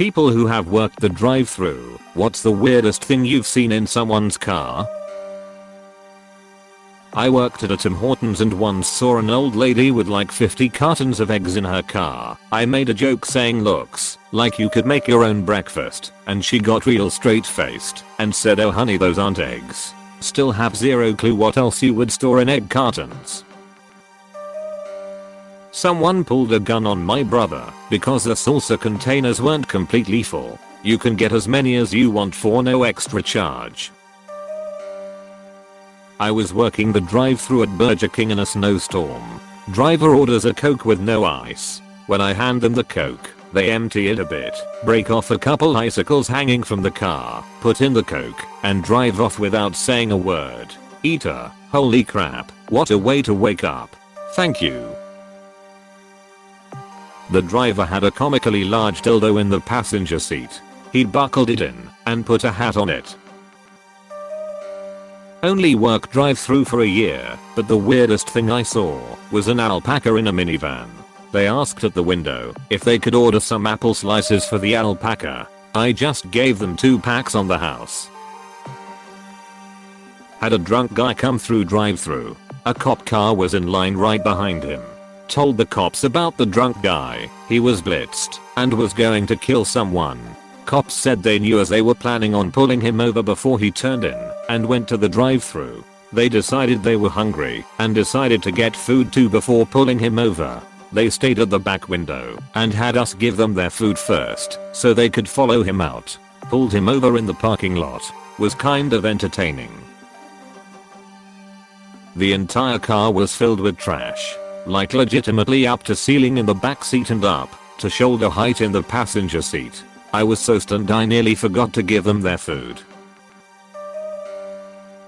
People who have worked the drive-thru, what's the weirdest thing you've seen in someone's car? I worked at a Tim Hortons and once saw an old lady with like 50 cartons of eggs in her car. I made a joke saying looks like you could make your own breakfast, and she got real straight-faced and said, oh honey, those aren't eggs. Still have zero clue what else you would store in egg cartons. Someone pulled a gun on my brother because the salsa containers weren't completely full. You can get as many as you want for no extra charge. I was working the drive-thru at Burger King in a snowstorm. Driver orders a Coke with no ice. When I hand them the Coke, they empty it a bit, break off a couple icicles hanging from the car, put in the Coke, and drive off without saying a word. Eater, holy crap, what a way to wake up. Thank you. The driver had a comically large dildo in the passenger seat. He'd buckled it in and put a hat on it. Only worked drive-thru for a year, but the weirdest thing I saw was an alpaca in a minivan. They asked at the window if they could order some apple slices for the alpaca. I just gave them 2 packs on the house. Had a drunk guy come through drive-thru. A cop car was in line right behind him. Told the cops about the drunk guy. He was blitzed and was going to kill someone. Cops said they knew as they were planning on pulling him over before he turned in and went to the drive-thru. They decided they were hungry and decided to get food too before pulling him over. They stayed at the back window and had us give them their food first so they could follow him out. Pulled him over in the parking lot. Was kind of entertaining. The entire car was filled with trash. Like legitimately up to ceiling in the back seat and up to shoulder height in the passenger seat. I was so stunned I nearly forgot to give them their food.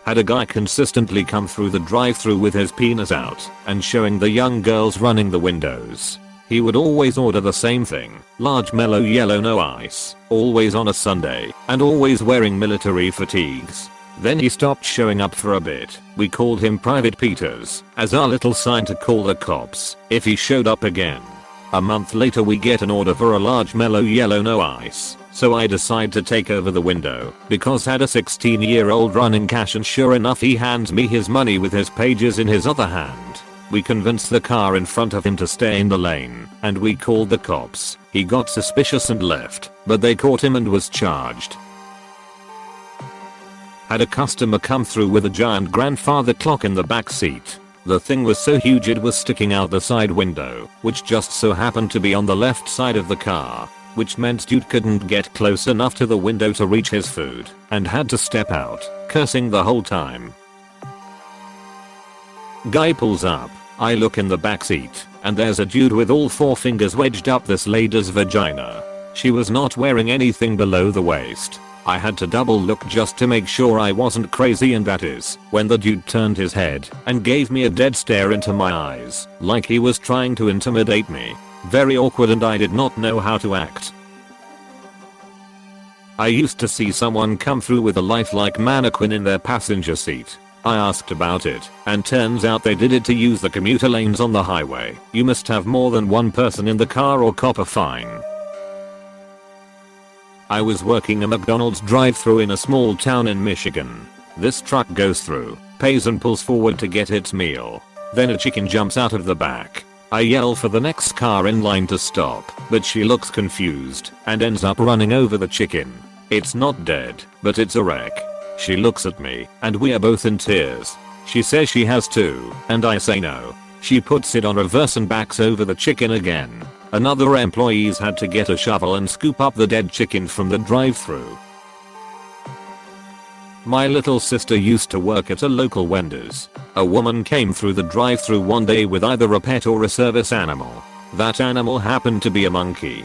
Had a guy consistently come through the drive-thru with his penis out and showing the young girls running the windows. He would always order the same thing, large mellow yellow no ice, always on a Sunday, and always wearing military fatigues. Then he stopped showing up for a bit. We called him Private Peters as our little sign to call the cops if he showed up again. A month later we get an order for a large mellow yellow no ice, so I decide to take over the window because had a 16-year-old running cash, and sure enough he hands me his money with his pages in his other hand. We convinced the car in front of him to stay in the lane and we called the cops. He got suspicious and left, but they caught him and was charged. Had a customer come through with a giant grandfather clock in the back seat. The thing was so huge it was sticking out the side window, which just so happened to be on the left side of the car, which meant dude couldn't get close enough to the window to reach his food and had to step out, cursing the whole time. Guy pulls up. I look in the back seat and there's a dude with all 4 fingers wedged up this lady's vagina. She was not wearing anything below the waist. I had to double look just to make sure I wasn't crazy, and that is when the dude turned his head and gave me a dead stare into my eyes like he was trying to intimidate me. Very awkward and I did not know how to act. I used to see someone come through with a lifelike mannequin in their passenger seat. I asked about it and turns out they did it to use the commuter lanes on the highway. You must have more than 1 person in the car or cop a fine. I was working a McDonald's drive-thru in a small town in Michigan. This truck goes through, pays and pulls forward to get its meal. Then a chicken jumps out of the back. I yell for the next car in line to stop, but she looks confused and ends up running over the chicken. It's not dead, but it's a wreck. She looks at me and we are both in tears. She says she has to, and I say no. She puts it on reverse and backs over the chicken again. Another employees had to get a shovel and scoop up the dead chicken from the drive-thru. My little sister used to work at a local Wendy's. A woman came through the drive-thru one day with either a pet or a service animal. That animal happened to be a monkey.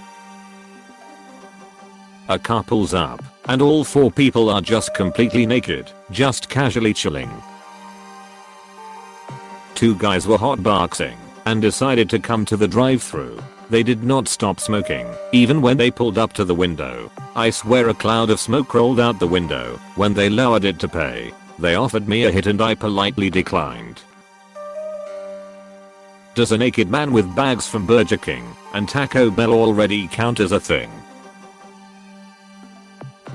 A car pulls up, and all 4 people are just completely naked, just casually chilling. 2 guys were hotboxing and decided to come to the drive-thru. They did not stop smoking, even when they pulled up to the window. I swear a cloud of smoke rolled out the window when they lowered it to pay. They offered me a hit and I politely declined. Does a naked man with bags from Burger King and Taco Bell already count as a thing?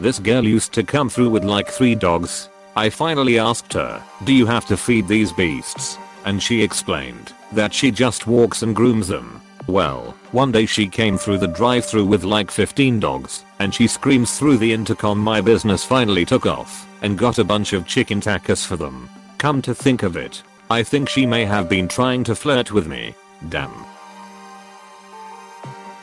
This girl used to come through with like 3 dogs. I finally asked her, do you have to feed these beasts? And she explained that she just walks and grooms them. Well, one day she came through the drive-thru with like 15 dogs, and she screams through the intercom my business finally took off, and got a bunch of chicken tacos for them. Come to think of it, I think she may have been trying to flirt with me. Damn.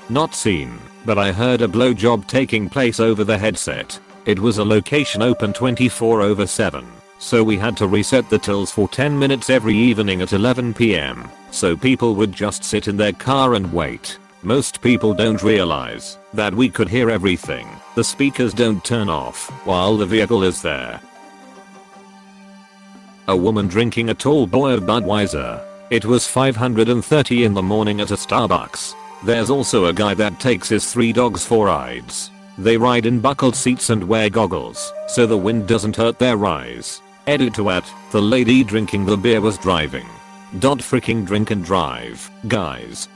Not seen, but I heard a blowjob taking place over the headset. It was a location open 24/7, so we had to reset the tills for 10 minutes every evening at 11 PM, so people would just sit in their car and wait. Most people don't realize that we could hear everything. The speakers don't turn off while the vehicle is there. A woman drinking a tall boy of Budweiser. It was 5:30 in the morning at a Starbucks. There's also a guy that takes his 3 dogs for rides. They ride in buckled seats and wear goggles, so the wind doesn't hurt their eyes. Edit to at, the lady drinking the beer was driving. Don't freaking drink and drive, guys.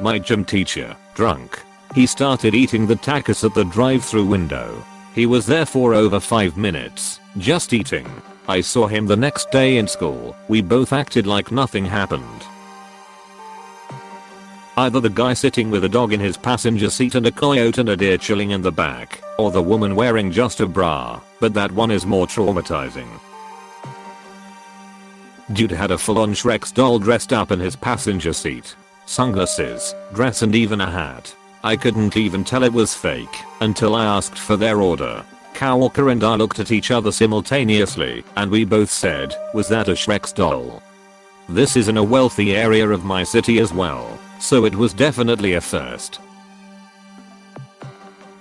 My gym teacher, drunk. He started eating the tacos at the drive-thru window. He was there for over 5 minutes, just eating. I saw him the next day in school. We both acted like nothing happened. Either the guy sitting with a dog in his passenger seat and a coyote and a deer chilling in the back, or the woman wearing just a bra, but that one is more traumatizing. Dude had a full-on Shrek's doll dressed up in his passenger seat. Sunglasses, dress and even a hat. I couldn't even tell it was fake until I asked for their order. Coworker and I looked at each other simultaneously and we both said, was that a Shrek's doll? This is in a wealthy area of my city as well, so it was definitely a first.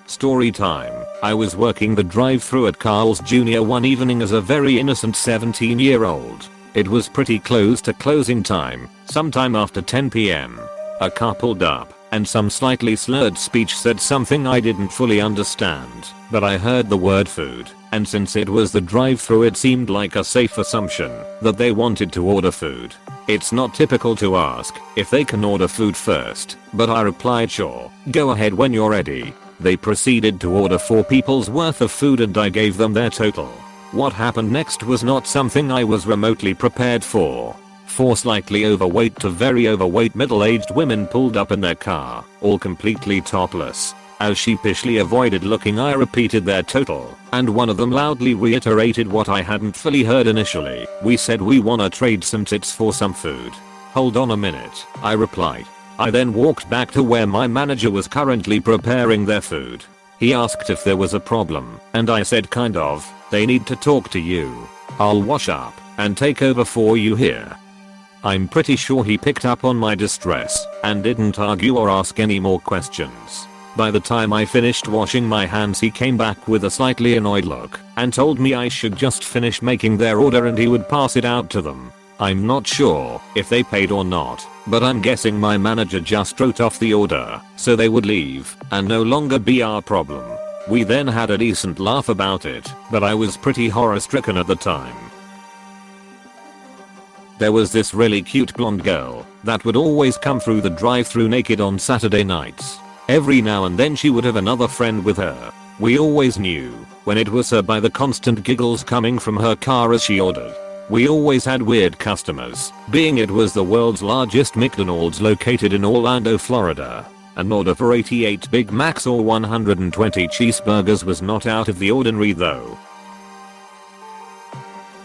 Story time. I was working the drive-thru at Carl's Jr. one evening as a very innocent 17-year-old. It was pretty close to closing time, sometime after 10 PM. A car pulled up, and some slightly slurred speech said something I didn't fully understand, but I heard the word food, and since it was the drive-thru it seemed like a safe assumption that they wanted to order food. It's not typical to ask if they can order food first, but I replied sure, go ahead when you're ready. They proceeded to order 4 people's worth of food and I gave them their total. What happened next was not something I was remotely prepared for. 4 slightly overweight to very overweight middle-aged women pulled up in their car, all completely topless. As sheepishly avoided looking, I repeated their total, and one of them loudly reiterated what I hadn't fully heard initially. We said we wanna trade some tits for some food. Hold on a minute, I replied. I then walked back to where my manager was currently preparing their food. He asked if there was a problem, and I said kind of. They need to talk to you. I'll wash up and take over for you here. I'm pretty sure he picked up on my distress and didn't argue or ask any more questions. By the time I finished washing my hands he came back with a slightly annoyed look and told me I should just finish making their order and he would pass it out to them. I'm not sure if they paid or not, but I'm guessing my manager just wrote off the order so they would leave and no longer be our problem. We then had a decent laugh about it, but I was pretty horror stricken at the time. There was this really cute blonde girl that would always come through the drive-thru naked on Saturday nights. Every now and then she would have another friend with her. We always knew when it was her by the constant giggles coming from her car as she ordered. We always had weird customers, being it was the world's largest McDonald's located in Orlando, Florida. An order for 88 Big Macs or 120 cheeseburgers was not out of the ordinary though.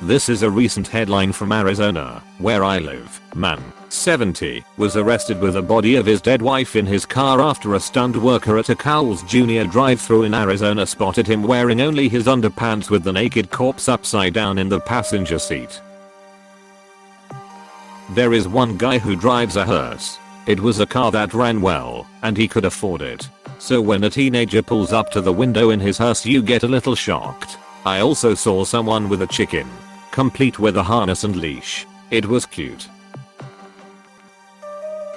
This is a recent headline from Arizona, where I live. Man, 70, was arrested with the body of his dead wife in his car after a stunt worker at a Carl's Jr. drive-thru in Arizona spotted him wearing only his underpants with the naked corpse upside down in the passenger seat. There is one guy who drives a hearse. It was a car that ran well, and he could afford it. So when a teenager pulls up to the window in his hearse you get a little shocked. I also saw someone with a chicken, complete with a harness and leash. It was cute.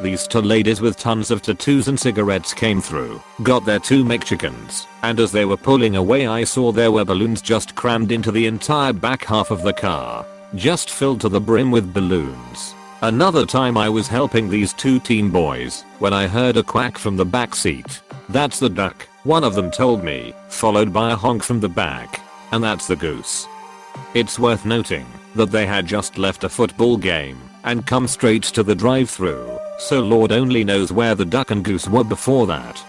These 2 ladies with tons of tattoos and cigarettes came through, got their 2 McChickens, and as they were pulling away I saw there were balloons just crammed into the entire back half of the car, just filled to the brim with balloons. Another time I was helping these 2 teen boys when I heard a quack from the back seat. That's the duck, One of them told me, followed by a honk from the back. And that's the goose. It's worth noting that they had just left a football game and come straight to the drive-thru, so Lord only knows where the duck and goose were before that.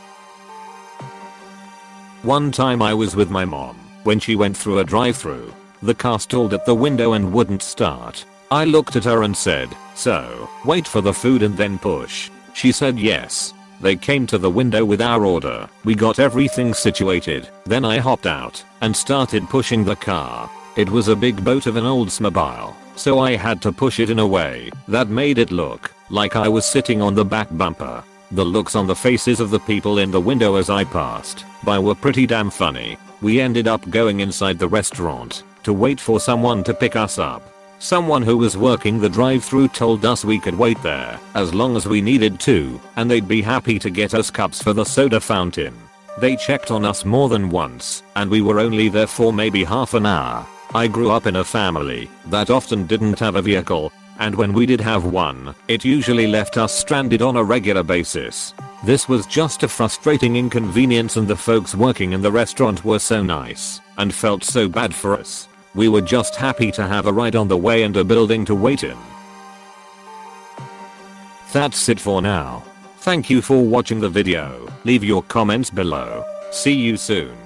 One time I was with my mom when she went through a drive-thru. The car stalled at the window and wouldn't start. I looked at her and said, "So, wait for the food and then push?" She said yes. They came to the window with our order. We got everything situated. Then I hopped out and started pushing the car. It was a big boat of an Oldsmobile, so I had to push it in a way that made it look like I was sitting on the back bumper. The looks on the faces of the people in the window as I passed by were pretty damn funny. We ended up going inside the restaurant to wait for someone to pick us up. Someone who was working the drive-thru told us we could wait there as long as we needed to, and they'd be happy to get us cups for the soda fountain. They checked on us more than once, and we were only there for maybe half an hour. I grew up in a family that often didn't have a vehicle, and when we did have one, it usually left us stranded on a regular basis. This was just a frustrating inconvenience, and the folks working in the restaurant were so nice and felt so bad for us. We were just happy to have a ride on the way and a building to wait in. That's it for now. Thank you for watching the video. Leave your comments below. See you soon.